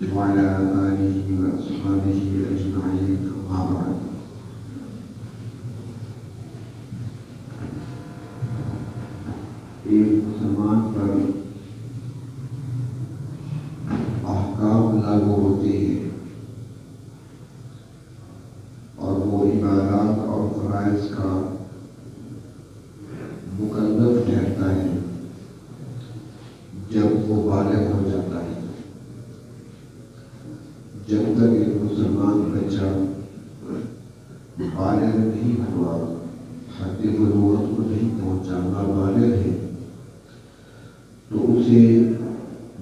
وعلى آله وأصحابه أجمعين أما بعد ایک مسلمان پر احکام لاگو ہوتے ہیں اور وہ عبادات اور فرائض کا مکلف ٹھہرتا ہے جب وہ بالغ ہو جاتا ہے۔ جب تک ایک مسلمان بچہ بالغ نہیں ہوا، حد بلوغت کو نہیں پہنچا، نابالغ ہے، تو اسے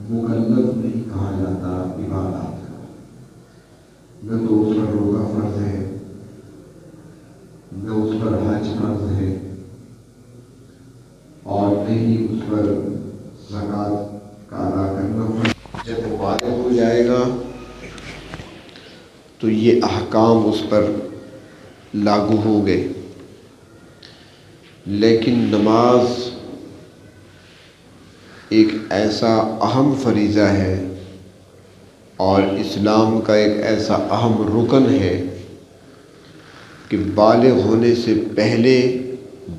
مکلف نہیں کہا جاتا عبادات کا۔ نہ تو اس پر روزہ فرض ہے، نہ اس پر حج فرض ہے، اور نہ ہی اس پر زکوٰۃ کا ادا کرنا فرض۔ جب وہ بالغ ہو جائے گا تو یہ احکام اس پر لاگو ہو گئے۔ لیکن نماز ایک ایسا اہم فریضہ ہے اور اسلام کا ایک ایسا اہم رکن ہے کہ بالغ ہونے سے پہلے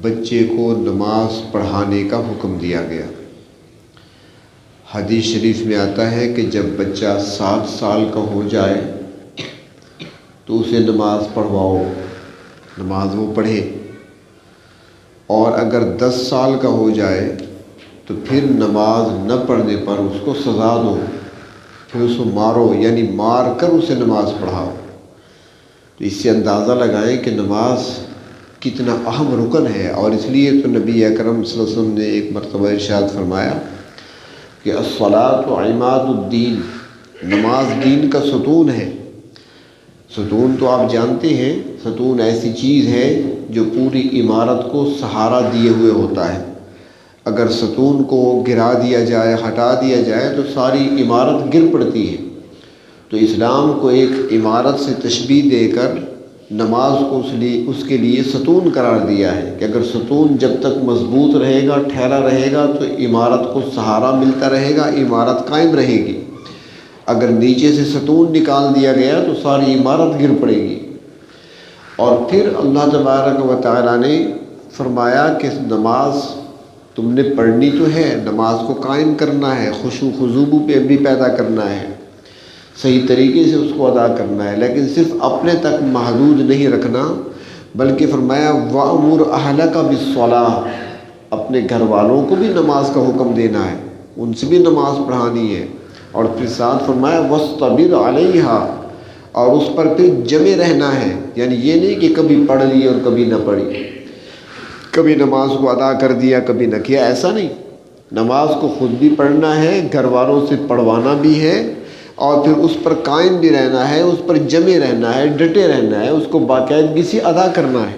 بچے کو نماز پڑھانے کا حکم دیا گیا۔ حدیث شریف میں آتا ہے کہ جب بچہ 7 سال کا ہو جائے تو اسے نماز پڑھواؤ، نماز وہ پڑھے، اور اگر 10 سال کا ہو جائے تو پھر نماز نہ پڑھنے پر اس کو سزا دو، پھر اس کو مارو، یعنی مار کر اسے نماز پڑھاؤ۔ تو اس سے اندازہ لگائیں کہ نماز کتنا اہم رکن ہے، اور اس لیے تو نبی اکرم صلی اللہ علیہ وسلم نے ایک مرتبہ ارشاد فرمایا کہ الصلاۃ عماد الدین، نماز دین کا ستون ہے۔ ستون تو آپ جانتے ہیں، ستون ایسی چیز ہے جو پوری عمارت کو سہارا دیے ہوئے ہوتا ہے۔ اگر ستون کو گرا دیا جائے، ہٹا دیا جائے تو ساری عمارت گر پڑتی ہے۔ تو اسلام کو ایک عمارت سے تشبیہ دے کر نماز کو اس کے لیے ستون قرار دیا ہے کہ اگر ستون جب تک مضبوط رہے گا، ٹھہرا رہے گا، تو عمارت کو سہارا ملتا رہے گا، عمارت قائم رہے گی۔ اگر نیچے سے ستون نکال دیا گیا تو ساری عمارت گر پڑے گی۔ اور پھر اللہ تبارک و تعالیٰ نے فرمایا کہ نماز تم نے پڑھنی تو ہے، نماز کو قائم کرنا ہے، خشوع خضوع پہ بھی پیدا کرنا ہے، صحیح طریقے سے اس کو ادا کرنا ہے، لیکن صرف اپنے تک محدود نہیں رکھنا، بلکہ فرمایا وَأْمُرْ أَهْلَكَ بِالصَّلَاةِ، اپنے گھر والوں کو بھی نماز کا حکم دینا ہے، ان سے بھی نماز پڑھانی ہے۔ اور پھر ساتھ فرمایا وَاسْتَبِرْ عَلَيْهَا، اور اس پر پھر جمے رہنا ہے، یعنی یہ نہیں کہ کبھی پڑھ لی اور کبھی نہ پڑھی، کبھی نماز کو ادا کر دیا کبھی نہ کیا، ایسا نہیں۔ نماز کو خود بھی پڑھنا ہے، گھر والوں سے پڑھوانا بھی ہے، اور پھر اس پر قائم بھی رہنا ہے، اس پر جمے رہنا ہے، ڈٹے رہنا ہے، اس کو باقاعدگی سے ادا کرنا ہے۔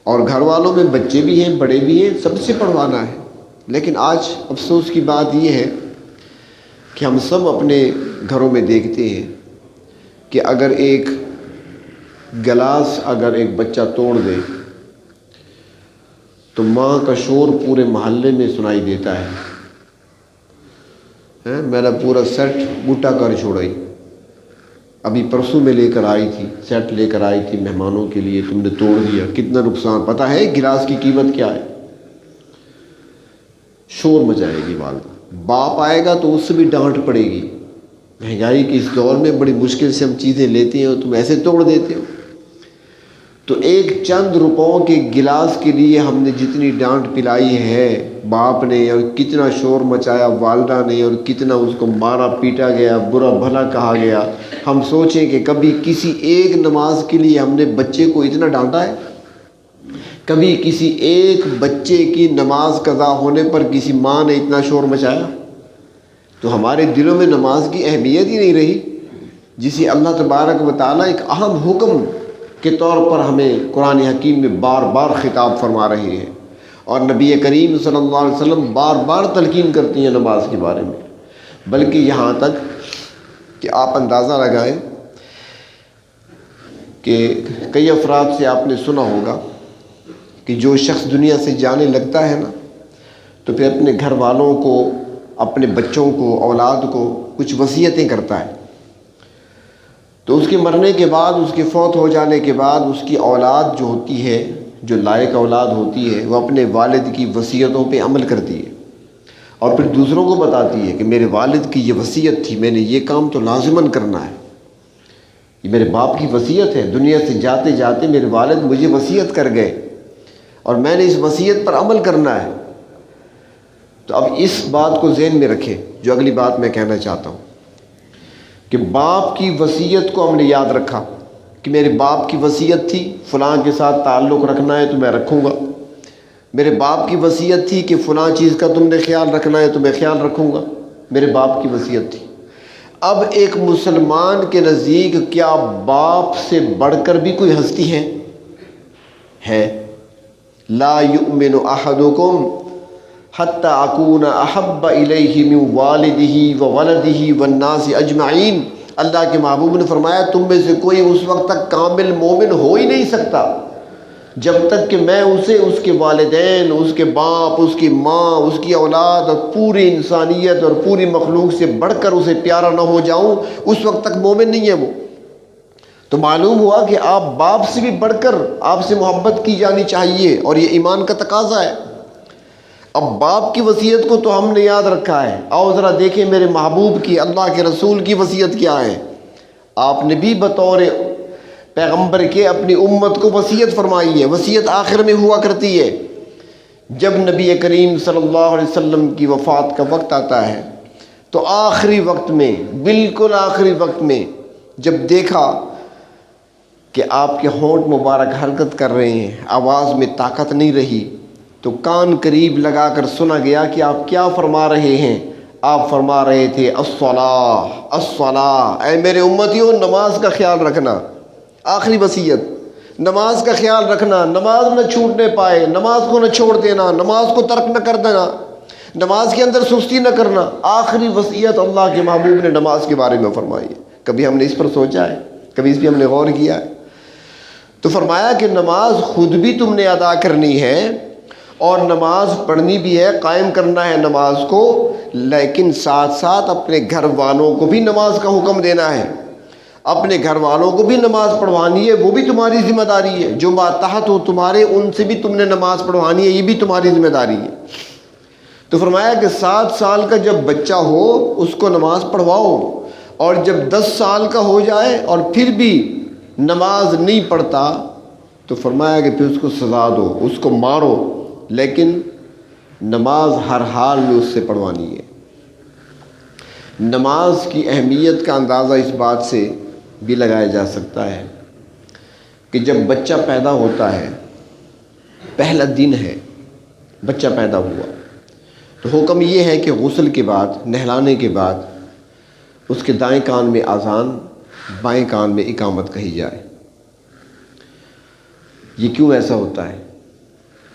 اور گھر والوں میں بچے بھی ہیں، بڑے بھی ہیں، سب سے پڑھوانا ہے۔ لیکن آج افسوس کی بات یہ ہے کہ ہم سب اپنے گھروں میں دیکھتے ہیں کہ اگر ایک گلاس اگر ایک بچہ توڑ دے تو ماں کا شور پورے محلے میں سنائی دیتا ہے، میرا پورا سیٹ بوٹا کر چھوڑائی، ابھی پرسوں میں لے کر آئی تھی، سیٹ لے کر آئی تھی مہمانوں کے لیے، تم نے توڑ دیا، کتنا نقصان، پتہ ہے گلاس کی قیمت کیا ہے؟ شور مچائے گی والدہ، باپ آئے گا تو اس سے بھی ڈانٹ پڑے گی، مہنگائی کے اس دور میں بڑی مشکل سے ہم چیزیں لیتے ہیں اور تم ایسے توڑ دیتے ہو۔ تو ایک چند روپوں کے گلاس کے لیے ہم نے جتنی ڈانٹ پلائی ہے باپ نے، اور کتنا شور مچایا والدہ نے، اور کتنا اس کو مارا پیٹا گیا، برا بھلا کہا گیا، ہم سوچیں کہ کبھی کسی ایک نماز کے لیے ہم نے بچے کو اتنا ڈانٹا ہے؟ کبھی کسی ایک بچے کی نماز قضا ہونے پر کسی ماں نے اتنا شور مچایا؟ تو ہمارے دلوں میں نماز کی اہمیت ہی نہیں رہی، جسے اللہ تبارک و تعالیٰ ایک اہم حکم کے طور پر ہمیں قرآن حکیم میں بار بار خطاب فرما رہے ہیں، اور نبی کریم صلی اللہ علیہ وسلم بار بار تلقین کرتی ہیں نماز کے بارے میں، بلکہ یہاں تک کہ آپ اندازہ لگائیں کہ کئی افراد سے آپ نے سنا ہوگا کہ جو شخص دنیا سے جانے لگتا ہے نا، تو پھر اپنے گھر والوں کو، اپنے بچوں کو، اولاد کو کچھ وصیتیں کرتا ہے، تو اس کے مرنے کے بعد، اس کے فوت ہو جانے کے بعد اس کی اولاد جو ہوتی ہے، جو لائق اولاد ہوتی ہے، وہ اپنے والد کی وصیتوں پہ عمل کرتی ہے اور پھر دوسروں کو بتاتی ہے کہ میرے والد کی یہ وصیت تھی، میں نے یہ کام تو لازماً کرنا ہے، یہ میرے باپ کی وصیت ہے، دنیا سے جاتے جاتے میرے والد مجھے وصیت کر گئے اور میں نے اس وصیت پر عمل کرنا ہے۔ تو اب اس بات کو ذہن میں رکھیں، جو اگلی بات میں کہنا چاہتا ہوں کہ باپ کی وصیت کو ہم نے یاد رکھا کہ میرے باپ کی وصیت تھی فلاں کے ساتھ تعلق رکھنا ہے تو میں رکھوں گا، میرے باپ کی وصیت تھی کہ فلاں چیز کا تم نے خیال رکھنا ہے تو میں خیال رکھوں گا، میرے باپ کی وصیت تھی۔ اب ایک مسلمان کے نزدیک کیا باپ سے بڑھ کر بھی کوئی ہستی ہے؟ لا یؤمن احدکم حتی اکون احب الیہ من والدہ وولدہ والناس اجمعین۔ اللہ کے محبوب نے فرمایا تم میں سے کوئی اس وقت تک کامل مومن ہو ہی نہیں سکتا جب تک کہ میں اسے اس کے والدین، اس کے باپ، اس کی ماں، اس کی اولاد اور پوری انسانیت اور پوری مخلوق سے بڑھ کر اسے پیارا نہ ہو جاؤں، اس وقت تک مومن نہیں ہے وہ۔ تو معلوم ہوا کہ آپ باپ سے بھی بڑھ کر آپ سے محبت کی جانی چاہیے اور یہ ایمان کا تقاضا ہے۔ اب باپ کی وصیت کو تو ہم نے یاد رکھا ہے، آؤ ذرا دیکھیں میرے محبوب کی، اللہ کے رسول کی وصیت کیا ہے۔ آپ نے بھی بطور پیغمبر کے اپنی امت کو وصیت فرمائی ہے۔ وصیت آخر میں ہوا کرتی ہے جب نبی کریم صلی اللہ علیہ وسلم کی وفات کا وقت آتا ہے، تو آخری وقت میں، بالکل آخری وقت میں جب دیکھا کہ آپ کے ہونٹ مبارک حرکت کر رہے ہیں، آواز میں طاقت نہیں رہی، تو کان قریب لگا کر سنا گیا کہ آپ کیا فرما رہے ہیں۔ آپ فرما رہے تھے الصلاۃ الصلاۃ، اے میرے امتیوں نماز کا خیال رکھنا۔ آخری وصیت، نماز کا خیال رکھنا، نماز نہ چھوٹنے پائے، نماز کو نہ چھوڑ دینا، نماز کو ترک نہ کر دینا، نماز کے اندر سستی نہ کرنا۔ آخری وصیت اللہ کے محبوب نے نماز کے بارے میں فرمائی ہے۔ کبھی ہم نے اس پر سوچا ہے؟ کبھی اس پہ ہم نے غور کیا ہے؟ تو فرمایا کہ نماز خود بھی تم نے ادا کرنی ہے اور نماز پڑھنی بھی ہے، قائم کرنا ہے نماز کو، لیکن ساتھ ساتھ اپنے گھر والوں کو بھی نماز کا حکم دینا ہے، اپنے گھر والوں کو بھی نماز پڑھوانی ہے، وہ بھی تمہاری ذمہ داری ہے۔ جو ماتحت ہو تمہارے، ان سے بھی تم نے نماز پڑھوانی ہے، یہ بھی تمہاری ذمہ داری ہے۔ تو فرمایا کہ 7 سال کا جب بچہ ہو اس کو نماز پڑھواؤ، اور جب 10 سال کا ہو جائے اور پھر بھی نماز نہیں پڑھتا تو فرمایا کہ پھر اس کو سزا دو، اس کو مارو، لیکن نماز ہر حال میں اس سے پڑھوانی ہے۔ نماز کی اہمیت کا اندازہ اس بات سے بھی لگایا جا سکتا ہے کہ جب بچہ پیدا ہوتا ہے، پہلا دن ہے، بچہ پیدا ہوا، تو حکم یہ ہے کہ غسل کے بعد، نہلانے کے بعد اس کے دائیں کان میں اذان، بائیں کان میں اقامت کہی جائے۔ یہ کیوں ایسا ہوتا ہے؟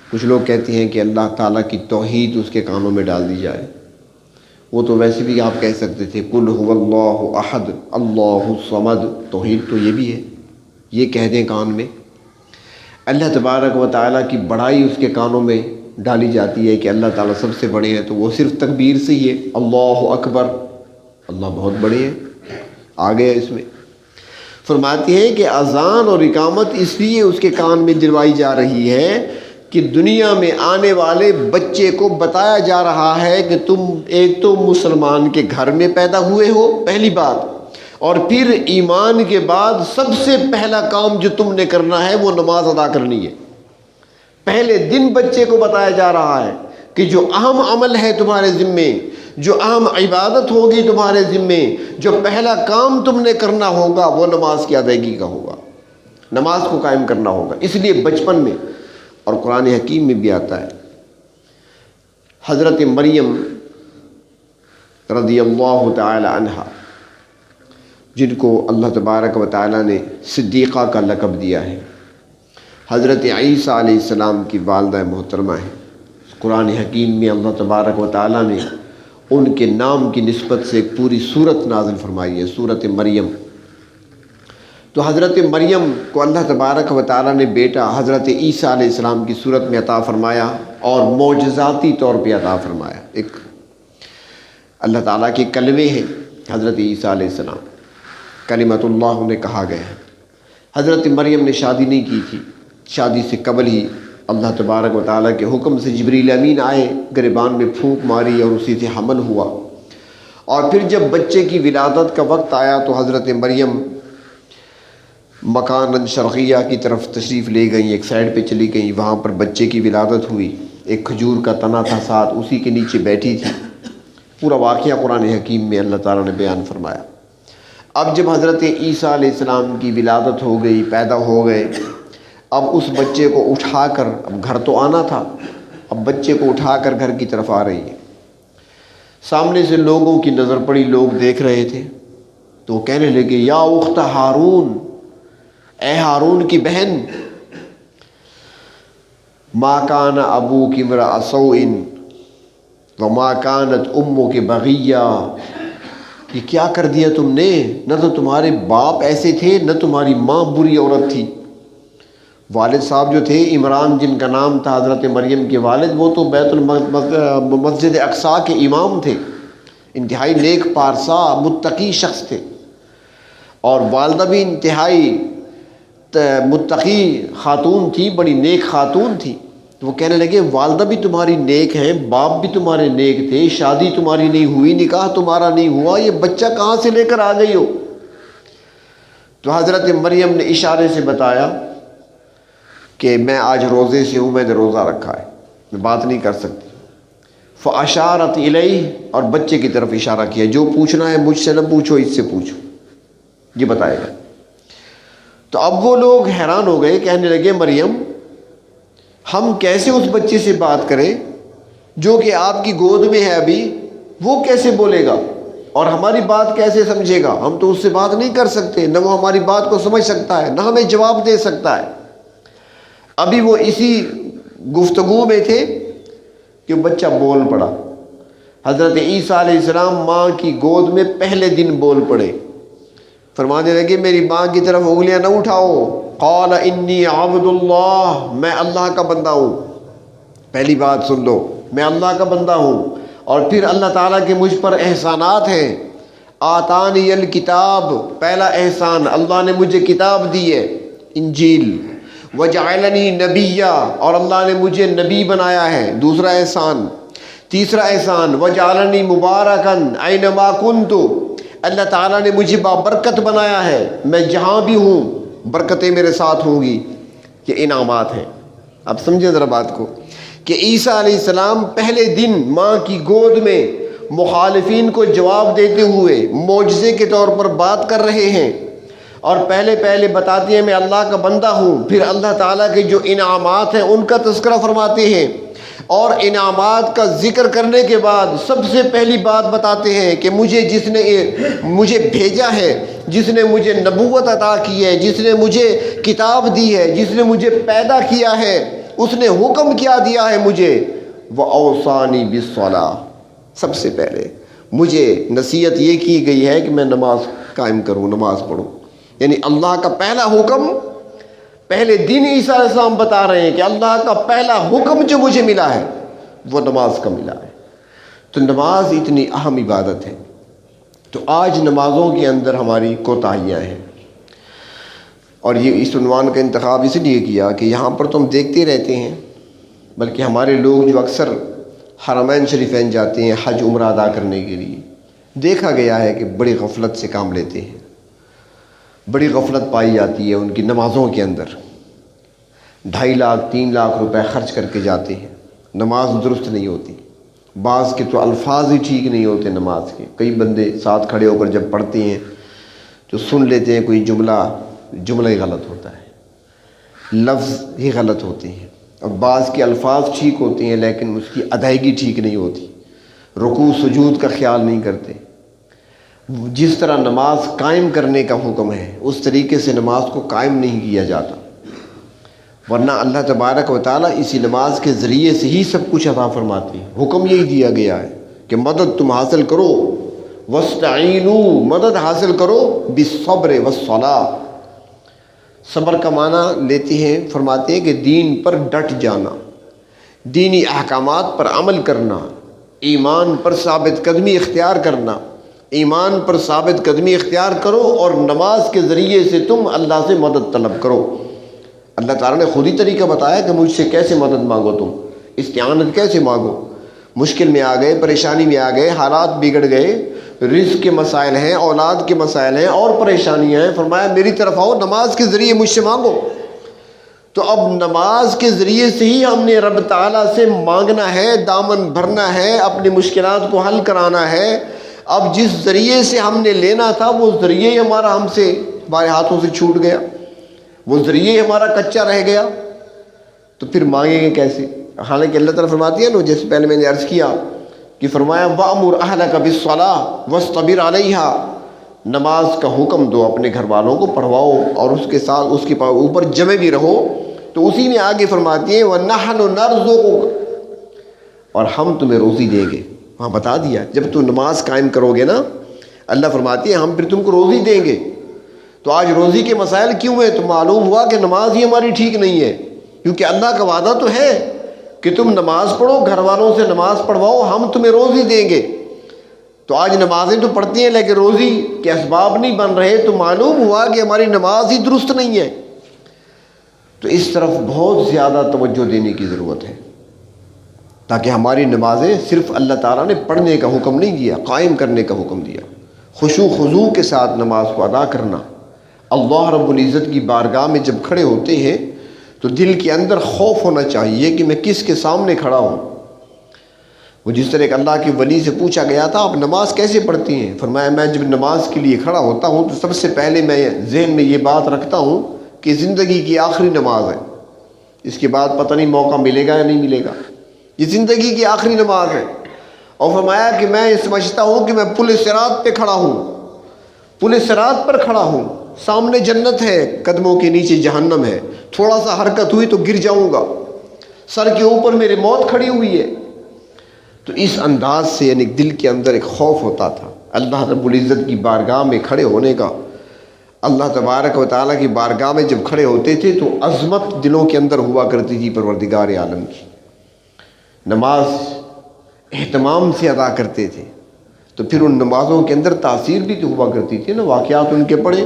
کچھ لوگ کہتے ہیں کہ اللہ تعالیٰ کی توحید اس کے کانوں میں ڈال دی جائے۔ وہ تو ویسے بھی آپ کہہ سکتے تھے قل هو اللہ احد اللہ الصمد، توحید تو یہ بھی ہے، یہ کہہ دیں کان میں۔ اللہ تبارک و تعالیٰ کی بڑائی اس کے کانوں میں ڈالی جاتی ہے کہ اللہ تعالیٰ سب سے بڑے ہیں، تو وہ صرف تکبیر سے ہی ہے اللہ اکبر، اللہ بہت بڑے ہیں، آ گیا اس میں۔ فرماتے ہیں کہ اذان اور اقامت اس لیے اس کے کان میں دلوائی جا رہی ہے کہ دنیا میں آنے والے بچے کو بتایا جا رہا ہے کہ تم ایک تو مسلمان کے گھر میں پیدا ہوئے ہو، پہلی بات، اور پھر ایمان کے بعد سب سے پہلا کام جو تم نے کرنا ہے وہ نماز ادا کرنی ہے۔ پہلے دن بچے کو بتایا جا رہا ہے کہ جو اہم عمل ہے تمہارے ذمے، جو اہم عبادت ہوگی تمہارے ذمے، جو پہلا کام تم نے کرنا ہوگا وہ نماز کی ادائیگی کا ہوگا، نماز کو قائم کرنا ہوگا۔ اس لیے بچپن میں، اور قرآن حکیم میں بھی آتا ہے، حضرت مریم رضی اللہ تعالی عنہا، جن کو اللہ تبارک و تعالی نے صدیقہ کا لقب دیا ہے، حضرت عیسیٰ علیہ السلام کی والدہ محترمہ ہیں۔ قرآن حکیم میں اللہ تبارک و تعالی نے ان کے نام کی نسبت سے ایک پوری سورت نازل فرمائی ہے، سورت مریم۔ تو حضرت مریم کو اللہ تبارک و تعالی نے بیٹا حضرت عیسیٰ علیہ السلام کی صورت میں عطا فرمایا اور معجزاتی طور پہ عطا فرمایا۔ ایک اللہ تعالیٰ کے کلمے ہیں حضرت عیسیٰ علیہ السلام کلمۃ اللہ انہیں کہا گیا ہے۔ حضرت مریم نے شادی نہیں کی تھی، شادی سے قبل ہی اللہ تبارک و تعالیٰ کے حکم سے جبریل امین آئے، گریبان میں پھونک ماری اور اسی سے حمل ہوا۔ اور پھر جب بچے کی ولادت کا وقت آیا تو حضرت مریم مکان شرقیہ کی طرف تشریف لے گئیں، ایک سائڈ پہ چلی گئیں، وہاں پر بچے کی ولادت ہوئی۔ ایک کھجور کا تنا تھا ساتھ، اسی کے نیچے بیٹھی تھی۔ پورا واقعہ قرآن حکیم میں اللہ تعالیٰ نے بیان فرمایا۔ اب جب حضرت عیسیٰ علیہ السلام کی ولادت ہو گئی، پیدا ہو گئے، اب اس بچے کو اٹھا کر، اب گھر تو آنا تھا، اب بچے کو اٹھا کر گھر کی طرف آ رہی ہے۔ سامنے سے لوگوں کی نظر پڑی، لوگ دیکھ رہے تھے، تو وہ کہنے لگے یا اخت ہارون، اے ہارون کی بہن، ما کان ابوک امرأ سوء وما کانت امک بغیہ، یہ کیا کر دیا تم نے؟ نہ تو تمہارے باپ ایسے تھے، نہ تمہاری ماں بری عورت تھی۔ والد صاحب جو تھے عمران، جن کا نام تھا حضرت مریم کے والد، وہ تو مسجد اقصیٰ کے امام تھے، انتہائی نیک پارسا متقی شخص تھے، اور والدہ بھی انتہائی متقی خاتون تھی، بڑی نیک خاتون تھی۔ تو وہ کہنے لگے والدہ بھی تمہاری نیک ہیں، باپ بھی تمہارے نیک تھے، شادی تمہاری نہیں ہوئی، نکاح تمہارا نہیں ہوا، یہ بچہ کہاں سے لے کر آ گئی ہو؟ تو حضرت مریم نے اشارے سے بتایا کہ میں آج روزے سے ہوں، میں نے روزہ رکھا ہے، میں بات نہیں کر سکتی۔ فاشارت الیہ، اور بچے کی طرف اشارہ کیا، جو پوچھنا ہے مجھ سے نہ پوچھو، اس سے پوچھو، یہ بتائے گا۔ تو اب وہ لوگ حیران ہو گئے، کہنے لگے مریم، ہم کیسے اس بچے سے بات کریں جو کہ آپ کی گود میں ہے ابھی؟ وہ کیسے بولے گا اور ہماری بات کیسے سمجھے گا؟ ہم تو اس سے بات نہیں کر سکتے، نہ وہ ہماری بات کو سمجھ سکتا ہے، نہ ہمیں جواب دے سکتا ہے۔ ابھی وہ اسی گفتگو میں تھے کہ بچہ بول پڑا۔ حضرت عیسیٰ علیہ السلام ماں کی گود میں پہلے دن بول پڑے، فرمانے لگے میری ماں کی طرف انگلیاں نہ اٹھاؤ، قال انی عبد اللہ، میں اللہ کا بندہ ہوں۔ پہلی بات سن لو، میں اللہ کا بندہ ہوں، اور پھر اللہ تعالیٰ کے مجھ پر احسانات ہیں۔ آتانی الکتاب، پہلا احسان، اللہ نے مجھے کتاب دی ہے، انجیل۔ وجعلنی نبیا، اور اللہ نے مجھے نبی بنایا ہے، دوسرا احسان۔ تیسرا احسان، وجعلنی مبارکن اینما کنت، اللہ تعالیٰ نے مجھے بابرکت بنایا ہے، میں جہاں بھی ہوں برکتیں میرے ساتھ ہوں گی۔ یہ انعامات ہیں۔ اب سمجھیں ذرا بات کو کہ عیسیٰ علیہ السلام پہلے دن ماں کی گود میں مخالفین کو جواب دیتے ہوئے معجزے کے طور پر بات کر رہے ہیں، اور پہلے بتاتے ہیں میں اللہ کا بندہ ہوں، پھر اللہ تعالیٰ کے جو انعامات ہیں ان کا تذکرہ فرماتے ہیں، اور انعامات کا ذکر کرنے کے بعد سب سے پہلی بات بتاتے ہیں کہ جس نے مجھے بھیجا ہے، جس نے مجھے نبوت عطا کی ہے، جس نے مجھے کتاب دی ہے، جس نے مجھے پیدا کیا ہے، اس نے حکم کیا دیا ہے مجھے، وَأَوْصَانِي بِالصَّلَاةِ، سب سے پہلے مجھے نصیحت یہ کی گئی ہے کہ میں نماز قائم کروں، نماز پڑھوں۔ یعنی اللہ کا پہلا حکم، پہلے دن عیسیٰ علیہ السلام بتا رہے ہیں کہ اللہ کا پہلا حکم جو مجھے ملا ہے وہ نماز کا ملا ہے۔ تو نماز اتنی اہم عبادت ہے۔ تو آج نمازوں کے اندر ہماری کوتاہیاں ہیں، اور یہ اس عنوان کا انتخاب اس لیے کیا کہ یہاں پر تو ہم دیکھتے رہتے ہیں، بلکہ ہمارے لوگ جو اکثر حرمین شریفین جاتے ہیں حج عمرہ ادا کرنے کے لیے، دیکھا گیا ہے کہ بڑی غفلت سے کام لیتے ہیں، بڑی غفلت پائی جاتی ہے ان کی نمازوں کے اندر۔ 2.5 لاکھ 3 لاکھ روپے خرچ کر کے جاتے ہیں، نماز درست نہیں ہوتی، بعض کے تو الفاظ ہی ٹھیک نہیں ہوتے نماز کے۔ کئی بندے ساتھ کھڑے ہو کر جب پڑھتے ہیں تو سن لیتے ہیں کوئی جملہ ہی غلط ہوتا ہے، لفظ ہی غلط ہوتے ہیں، اور بعض کے الفاظ ٹھیک ہوتے ہیں لیکن اس کی ادائیگی ٹھیک نہیں ہوتی، رکوع سجود کا خیال نہیں کرتے۔ جس طرح نماز قائم کرنے کا حکم ہے اس طریقے سے نماز کو قائم نہیں کیا جاتا، ورنہ اللہ تبارک و تعالیٰ اسی نماز کے ذریعے سے ہی سب کچھ عطا فرماتے ہیں۔ حکم یہی دیا گیا ہے کہ مدد تم حاصل کرو، وَاسْتَعِینُوا، مدد حاصل کرو، بِالصَّبْرِ وَالصَّلَاةِ، صبر کا معنی لیتے ہیں، فرماتے ہیں کہ دین پر ڈٹ جانا، دینی احکامات پر عمل کرنا، ایمان پر ثابت قدمی اختیار کرنا، ایمان پر ثابت قدمی اختیار کرو اور نماز کے ذریعے سے تم اللہ سے مدد طلب کرو۔ اللہ تعالیٰ نے خود ہی طریقہ بتایا کہ مجھ سے کیسے مدد مانگو، تم استعانت کیسے مانگو۔ مشکل میں آ گئے، پریشانی میں آ گئے، حالات بگڑ گئے، رزق کے مسائل ہیں، اولاد کے مسائل ہیں اور پریشانیاں ہیں، فرمایا میری طرف آؤ، نماز کے ذریعے مجھ سے مانگو۔ تو اب نماز کے ذریعے سے ہی ہم نے رب تعالیٰ سے مانگنا ہے، دامن بھرنا ہے، اپنی مشکلات کو حل کرانا ہے۔ اب جس ذریعے سے ہم نے لینا تھا وہ ذریعے ہی ہمارے ہاتھوں سے چھوٹ گیا، وہ ذریعے ہی ہمارا کچا رہ گیا، تو پھر مانگیں گے کیسے؟ حالانکہ اللہ تعالیٰ فرماتی ہے نا، جیسے پہلے میں نے عرض کیا کہ فرمایا وَأْمُرْ أَهْلَكَ بِالصَّلَاةِ وَاصْطَبِرْ عَلَيْهَا، نماز کا حکم دو، اپنے گھر والوں کو پڑھواؤ اور اس کے ساتھ اس کے اوپر جمے بھی رہو۔ تو اسی میں آگے فرماتی ہیں وَنَحْنُ نَرْزُقُكَ، اور ہم تمہیں روزی دیں گے۔ وہاں بتا دیا جب تم نماز قائم کرو گے نا، اللہ فرماتی ہے ہم پھر تم کو روزی دیں گے۔ تو آج روزی کے مسائل کیوں ہیں؟ تو معلوم ہوا کہ نماز ہی ہماری ٹھیک نہیں ہے، کیونکہ اللہ کا وعدہ تو ہے کہ تم نماز پڑھو، گھر والوں سے نماز پڑھواؤ، ہم تمہیں روزی دیں گے۔ تو آج نمازیں تو پڑھتی ہیں لیکن روزی کے اسباب نہیں بن رہے، تو معلوم ہوا کہ ہماری نماز ہی درست نہیں ہے۔ تو اس طرف بہت زیادہ توجہ دینے کی ضرورت ہے، تاکہ ہماری نمازیں صرف اللہ تعالیٰ نے پڑھنے کا حکم نہیں دیا، قائم کرنے کا حکم دیا، خشوع خضوع کے ساتھ نماز کو ادا کرنا۔ اللہ رب العزت کی بارگاہ میں جب کھڑے ہوتے ہیں تو دل کے اندر خوف ہونا چاہیے کہ میں کس کے سامنے کھڑا ہوں۔ وہ جس طرح ایک اللہ کے ولی سے پوچھا گیا تھا آپ نماز کیسے پڑھتی ہیں؟ فرمایا میں جب نماز کے لیے کھڑا ہوتا ہوں تو سب سے پہلے میں ذہن میں یہ بات رکھتا ہوں کہ زندگی کی آخری نماز ہے، اس کے بعد پتہ نہیں موقع ملے گا یا نہیں ملے گا، یہ زندگی کی آخری نماز ہے۔ اور فرمایا کہ میں یہ سمجھتا ہوں کہ میں پل صراط پہ کھڑا ہوں، پل صراط پر کھڑا ہوں، سامنے جنت ہے، قدموں کے نیچے جہنم ہے، تھوڑا سا حرکت ہوئی تو گر جاؤں گا، سر کے اوپر میرے موت کھڑی ہوئی ہے۔ تو اس انداز سے یعنی دل کے اندر ایک خوف ہوتا تھا اللہ رب العزت کی بارگاہ میں کھڑے ہونے کا۔ اللہ تبارک و تعالیٰ کی بارگاہ میں جب کھڑے ہوتے تھے تو عظمت دلوں کے اندر ہوا کرتی تھی پروردگار عالم کی۔ نماز اہتمام سے ادا کرتے تھے تو پھر ان نمازوں کے اندر تاثیر بھی تو ہوا کرتی تھی نا۔ واقعات ان کے پڑھے،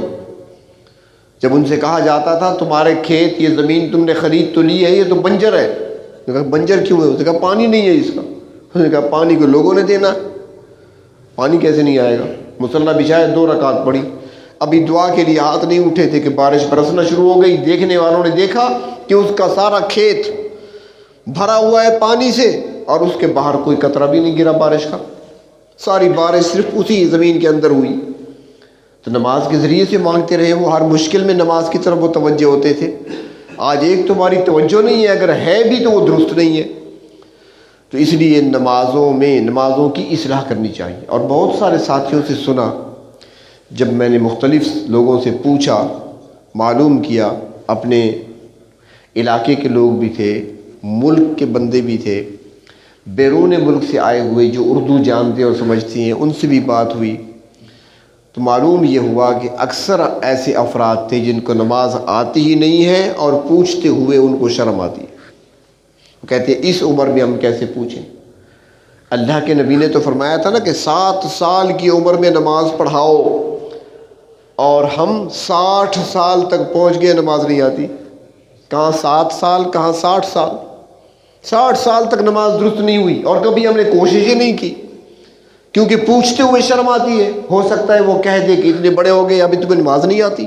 جب ان سے کہا جاتا تھا تمہارے کھیت یہ زمین تم نے خرید تو لی ہے، یہ تو بنجر ہے۔ انہوں نے کہا بنجر کیوں ہے؟ اس نے کہا پانی نہیں ہے اس کا۔ انہوں نے کہا پانی کو لوگوں نے دینا ہے، پانی کیسے نہیں آئے گا؟ مصلی بچھائے 2 رکعت پڑھی، ابھی دعا کے لیے ہاتھ نہیں اٹھے تھے کہ بارش برسنا شروع ہو گئی۔ دیکھنے والوں نے دیکھا کہ اس کا سارا کھیت بھرا ہوا ہے پانی سے اور اس کے باہر کوئی قطرہ بھی نہیں گرا بارش کا، ساری بارش صرف اسی زمین کے اندر ہوئی۔ تو نماز کے ذریعے سے مانگتے رہے، وہ ہر مشکل میں نماز کی طرف وہ توجہ ہوتے تھے۔ آج ایک تمہاری توجہ نہیں ہے، اگر ہے بھی تو وہ درست نہیں ہے۔ تو اس لیے نمازوں کی اصلاح کرنی چاہیے۔ اور بہت سارے ساتھیوں سے سنا، جب میں نے مختلف لوگوں سے پوچھا، معلوم کیا، اپنے علاقے کے لوگ بھی تھے، ملک کے بندے بھی تھے، بیرون ملک سے آئے ہوئے جو اردو جانتے اور سمجھتی ہیں، ان سے بھی بات ہوئی، تو معلوم یہ ہوا کہ اکثر ایسے افراد تھے جن کو نماز آتی ہی نہیں ہے اور پوچھتے ہوئے ان کو شرم آتی ہے۔ وہ کہتے ہیں اس عمر میں ہم کیسے پوچھیں؟ اللہ کے نبی نے تو فرمایا تھا نا کہ 7 سال کی عمر میں نماز پڑھاؤ، اور ہم 60 سال تک پہنچ گئے نماز نہیں آتی۔ کہاں 7 سال، کہاں 60 سال، 60 سال تک نماز درست نہیں ہوئی اور کبھی ہم نے کوشش ہی نہیں کی، کیونکہ پوچھتے ہوئے شرم آتی ہے۔ ہو سکتا ہے وہ کہہ دے کہ اتنے بڑے ہو گئے ابھی تمہیں نماز نہیں آتی۔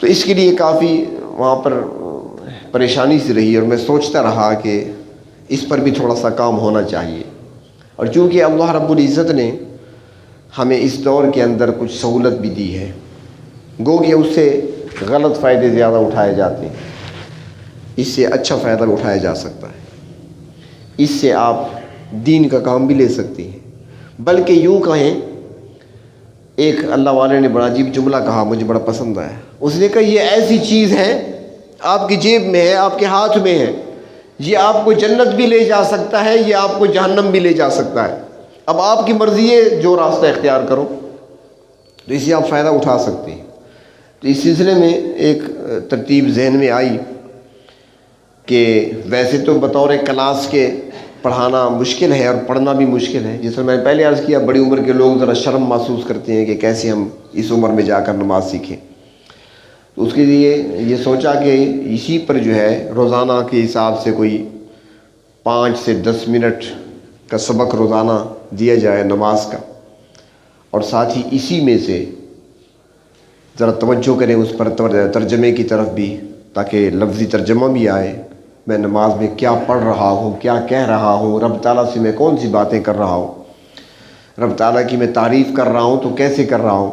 تو اس کے لیے کافی وہاں پر پریشانی سی رہی، اور میں سوچتا رہا کہ اس پر بھی تھوڑا سا کام ہونا چاہیے۔ اور چونکہ اللہ رب العزت نے ہمیں اس دور کے اندر کچھ سہولت بھی دی ہے، گو کہ اس سے غلط فائدے زیادہ اٹھائے جاتے ہیں، اس سے اچھا فائدہ اٹھایا جا سکتا ہے، اس سے آپ دین کا کام بھی لے سکتے ہیں۔ بلکہ یوں کہیں، ایک اللہ والے نے بڑا عجیب جملہ کہا، مجھے بڑا پسند آیا۔ اس نے کہا یہ ایسی چیز ہے آپ کی جیب میں ہے، آپ کے ہاتھ میں ہے، یہ آپ کو جنت بھی لے جا سکتا ہے، یہ آپ کو جہنم بھی لے جا سکتا ہے، اب آپ کی مرضی ہے جو راستہ اختیار کرو، تو اس سے آپ فائدہ اٹھا سکتے ہیں۔ تو اس سلسلے میں ایک ترتیب ذہن میں آئی کہ ویسے تو بطور کلاس کے پڑھانا مشکل ہے اور پڑھنا بھی مشکل ہے. جس طرح میں نے پہلے عرض کیا بڑی عمر کے لوگ ذرا شرم محسوس کرتے ہیں کہ کیسے ہم اس عمر میں جا کر نماز سیکھیں. تو اس کے لیے یہ سوچا کہ اسی پر جو ہے روزانہ کے حساب سے کوئی 5 سے 10 منٹ کا سبق روزانہ دیا جائے نماز کا، اور ساتھ ہی اسی میں سے ذرا توجہ کریں اس پر ترجمے کی طرف بھی، تاکہ لفظی ترجمہ بھی آئے. میں نماز میں کیا پڑھ رہا ہوں، کیا کہہ رہا ہوں، رب تعالیٰ سے میں کون سی باتیں کر رہا ہوں، رب تعالیٰ کی میں تعریف کر رہا ہوں تو کیسے کر رہا ہوں.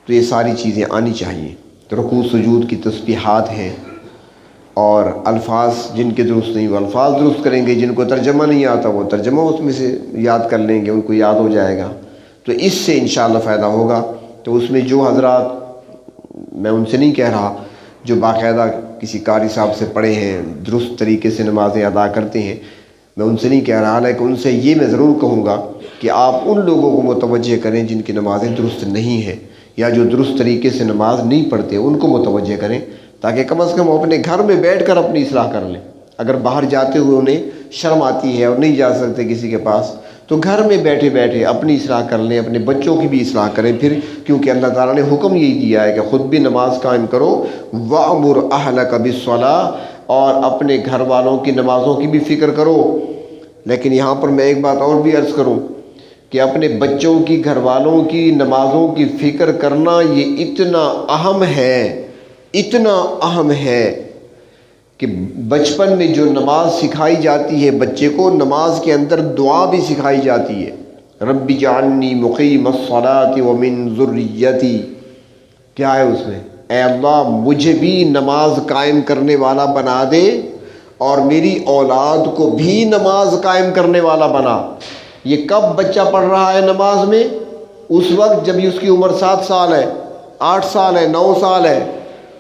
تو یہ ساری چیزیں آنی چاہیے. رکوع سجود کی تسبیحات ہیں، اور الفاظ جن کے درست نہیں وہ الفاظ درست کریں گے، جن کو ترجمہ نہیں آتا وہ ترجمہ اس میں سے یاد کر لیں گے، ان کو یاد ہو جائے گا. تو اس سے انشاءاللہ فائدہ ہوگا. تو اس میں جو حضرات، میں ان سے نہیں کہہ رہا جو باقاعدہ کسی قاری صاحب سے پڑھے ہیں، درست طریقے سے نمازیں ادا کرتے ہیں، میں ان سے نہیں کہہ رہا، لیکن ان سے یہ میں ضرور کہوں گا کہ آپ ان لوگوں کو متوجہ کریں جن کی نمازیں درست نہیں ہیں، یا جو درست طریقے سے نماز نہیں پڑھتے ان کو متوجہ کریں، تاکہ کم از کم وہ اپنے گھر میں بیٹھ کر اپنی اصلاح کر لیں. اگر باہر جاتے ہوئے انہیں شرم آتی ہے اور نہیں جا سکتے کسی کے پاس، تو گھر میں بیٹھے بیٹھے اپنی اصلاح کر لیں، اپنے بچوں کی بھی اصلاح کریں. پھر کیونکہ اللہ تعالیٰ نے حکم یہی دیا ہے کہ خود بھی نماز قائم کرو، وَأْمُرْ أَهْلَكَ بِالصَّلَاةِ، اور اپنے گھر والوں کی نمازوں کی بھی فکر کرو. لیکن یہاں پر میں ایک بات اور بھی عرض کروں کہ اپنے بچوں کی، گھر والوں کی نمازوں کی فکر کرنا یہ اتنا اہم ہے، اتنا اہم ہے کہ بچپن میں جو نماز سکھائی جاتی ہے بچے کو، نماز کے اندر دعا بھی سکھائی جاتی ہے. رب اجعلنی مقیم الصلاۃ ومن ذریتی، کیا ہے اس میں؟ اے اللہ مجھے بھی نماز قائم کرنے والا بنا دے اور میری اولاد کو بھی نماز قائم کرنے والا بنا. یہ کب بچہ پڑھ رہا ہے نماز میں؟ اس وقت جب اس کی عمر 7 سال ہے، 8 سال ہے، 9 سال ہے.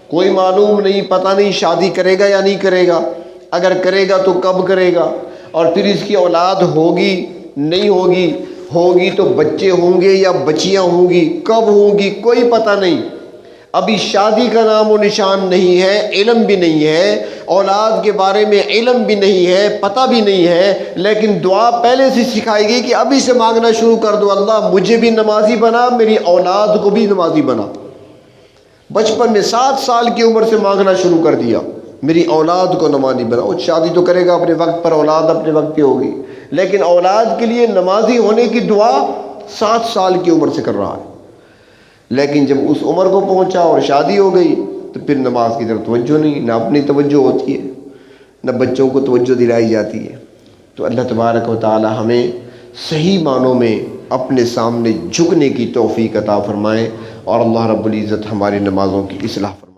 کوئی معلوم نہیں، پتہ نہیں شادی کرے گا یا نہیں کرے گا، اگر کرے گا تو کب کرے گا، اور پھر اس کی اولاد ہوگی نہیں ہوگی، ہوگی تو بچے ہوں گے یا بچیاں ہوں گی، کب ہوں گی کوئی پتہ نہیں. ابھی شادی کا نام و نشان نہیں ہے، علم بھی نہیں ہے، اولاد کے بارے میں علم بھی نہیں ہے، پتہ بھی نہیں ہے، لیکن دعا پہلے سے سکھائی گئی کہ ابھی سے مانگنا شروع کر دو، اللہ مجھے بھی نمازی بنا، میری اولاد کو بھی نمازی بنا. بچپن میں 7 سال کی عمر سے مانگنا شروع کر دیا، میری اولاد کو نمازی بنا. اور شادی تو کرے گا اپنے وقت پر، اولاد اپنے وقت پہ ہوگی، لیکن اولاد کے لیے نمازی ہونے کی دعا 7 سال کی عمر سے کر رہا ہے. لیکن جب اس عمر کو پہنچا اور شادی ہو گئی تو پھر نماز کی طرف توجہ نہیں، نہ اپنی توجہ ہوتی ہے نہ بچوں کو توجہ دلائی جاتی ہے. تو اللہ تبارک و تعالی ہمیں صحیح معنوں میں اپنے سامنے جھکنے کی توفیق عطا فرمائے، اور اللہ رب العزت ہماری نمازوں کی اصلاح فرمائے.